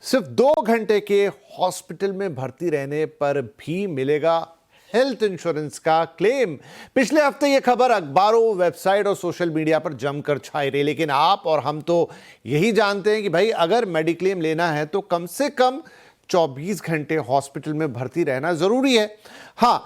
सिर्फ 2 घंटे के हॉस्पिटल में भर्ती रहने पर भी मिलेगा हेल्थ इंश्योरेंस का क्लेम। पिछले हफ्ते यह खबर अखबारों, वेबसाइट और सोशल मीडिया पर जमकर छाई रही, लेकिन आप और हम तो यही जानते हैं कि भाई अगर मेडिक्लेम लेना है तो कम से कम 24 घंटे हॉस्पिटल में भर्ती रहना जरूरी है। हाँ,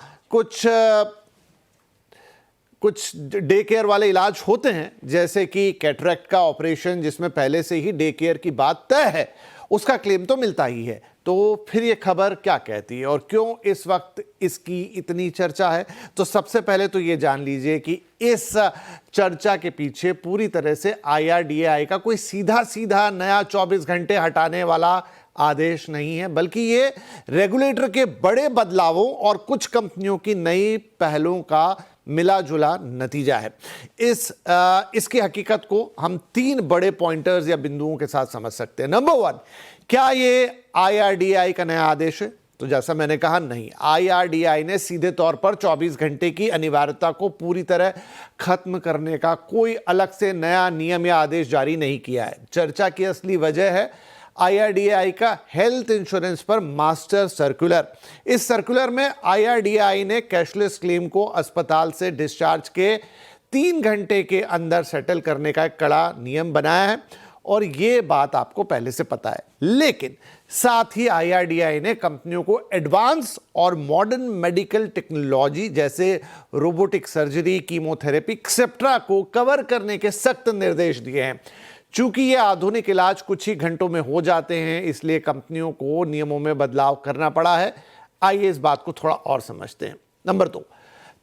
कुछ डे केयर वाले इलाज होते हैं, जैसे कि कैटरेक्ट का ऑपरेशन जिसमें पहले से ही डे केयर की बात तय है, उसका क्लेम तो मिलता ही है। तो फिर ये खबर क्या कहती है और क्यों इस वक्त इसकी इतनी चर्चा है? तो सबसे पहले तो ये जान लीजिए कि इस चर्चा के पीछे पूरी तरह से IRDAI का कोई सीधा सीधा नया 24 घंटे हटाने वाला आदेश नहीं है, बल्कि ये रेगुलेटर के बड़े बदलावों और कुछ कंपनियों की नई पहलों का मिला जुला नतीजा है। इसकी हकीकत को हम 3 बड़े पॉइंटर्स या बिंदुओं के साथ समझ सकते हैं। नंबर 1, क्या ये IRDAI का नया आदेश है? तो जैसा मैंने कहा, नहीं। IRDAI ने सीधे तौर पर 24 घंटे की अनिवार्यता को पूरी तरह खत्म करने का कोई अलग से नया नियम या आदेश जारी नहीं किया है। चर्चा की असली वजह है IRDAI का हेल्थ इंश्योरेंस पर मास्टर सर्कुलर। इस सर्कुलर में IRDAI ने कैशलेस क्लेम को अस्पताल से डिस्चार्ज के 3 घंटे के अंदर सेटल करने का एक कड़ा नियम बनाया है, और यह बात आपको पहले से पता है। लेकिन साथ ही IRDAI ने कंपनियों को एडवांस और मॉडर्न मेडिकल टेक्नोलॉजी जैसे रोबोटिक सर्जरी, कीमोथेरेपी एक्सेट्रा को कवर करने के सख्त निर्देश दिए हैं। चूंकि ये आधुनिक इलाज कुछ ही घंटों में हो जाते हैं, इसलिए कंपनियों को नियमों में बदलाव करना पड़ा है। आइए इस बात को थोड़ा और समझते हैं। नंबर 2,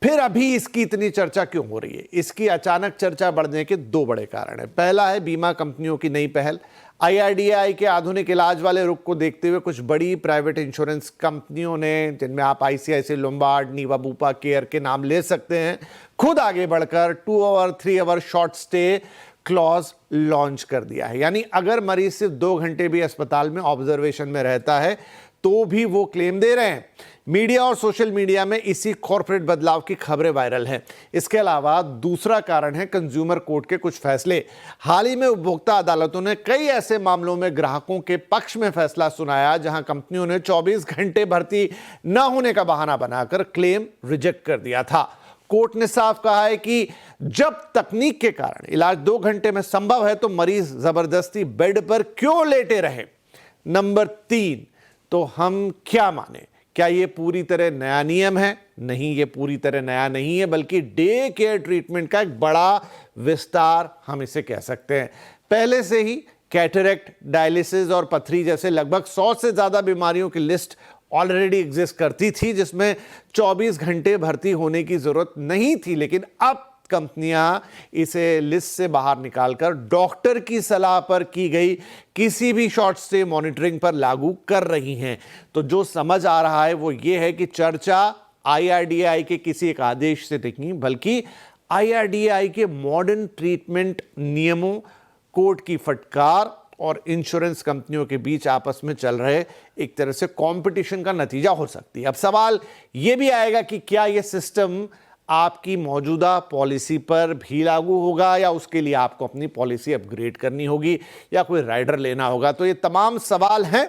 फिर अभी इसकी इतनी चर्चा क्यों हो रही है? इसकी अचानक चर्चा बढ़ने के 2 बड़े कारण हैं। पहला है बीमा कंपनियों की नई पहल। IRDAI के आधुनिक इलाज वाले रुख को देखते हुए कुछ बड़ी प्राइवेट इंश्योरेंस कंपनियों ने, जिनमें आप ICICI Lombard, Niva Bupa care के नाम ले सकते हैं, खुद आगे बढ़कर 2 hour 3 hour short stay clause launch कर दिया है। यानी अगर मरीज सिर्फ 2 घंटे भी अस्पताल में ऑब्जर्वेशन में रहता है तो भी वो क्लेम दे रहे हैं। मीडिया और सोशल मीडिया में इसी कॉर्पोरेट बदलाव की खबरें वायरल हैं। इसके अलावा दूसरा कारण है कंज्यूमर कोर्ट के कुछ फैसले। हाल ही में उपभोक्ता अदालतों ने कई ऐसे मामलों में ग्राहकों के पक्ष में फैसला सुनाया जहां कंपनियों ने 24 घंटे भर्ती न होने का बहाना बनाकर क्लेम रिजेक्ट कर दिया था। कोर्ट ने साफ कहा है कि जब तकनीक के कारण इलाज 2 घंटे में संभव है तो मरीज जबरदस्ती बेड पर क्यों लेटे रहे। नंबर 3, तो हम क्या माने? क्या यह पूरी तरह नया नियम है? नहीं, यह पूरी तरह नया नहीं है, बल्कि डे केयर ट्रीटमेंट का एक बड़ा विस्तार हम इसे कह सकते हैं। पहले से ही कैटरेक्ट, डायलिसिस और पथरी जैसे लगभग 100 से ज्यादा बीमारियों की लिस्ट ऑलरेडी एग्जिस्ट करती थी, जिसमें 24 घंटे भर्ती होने की जरूरत नहीं थी। लेकिन अब कंपनियां इसे लिस्ट से बाहर निकालकर डॉक्टर की सलाह पर की गई किसी भी शॉर्ट स्टे मॉनिटरिंग पर लागू कर रही हैं। तो जो समझ आ रहा है वो ये है कि चर्चा IRDAI के किसी एक आदेश से नहीं, बल्कि IRDAI के मॉडर्न ट्रीटमेंट नियमों, कोर्ट की फटकार और इंश्योरेंस कंपनियों के बीच आपस में चल रहे एक तरह से कंपटीशन का नतीजा हो सकती है। अब सवाल यह भी आएगा कि क्या यह सिस्टम आपकी मौजूदा पॉलिसी पर भी लागू होगा, या उसके लिए आपको अपनी पॉलिसी अपग्रेड करनी होगी, या कोई राइडर लेना होगा। तो ये तमाम सवाल हैं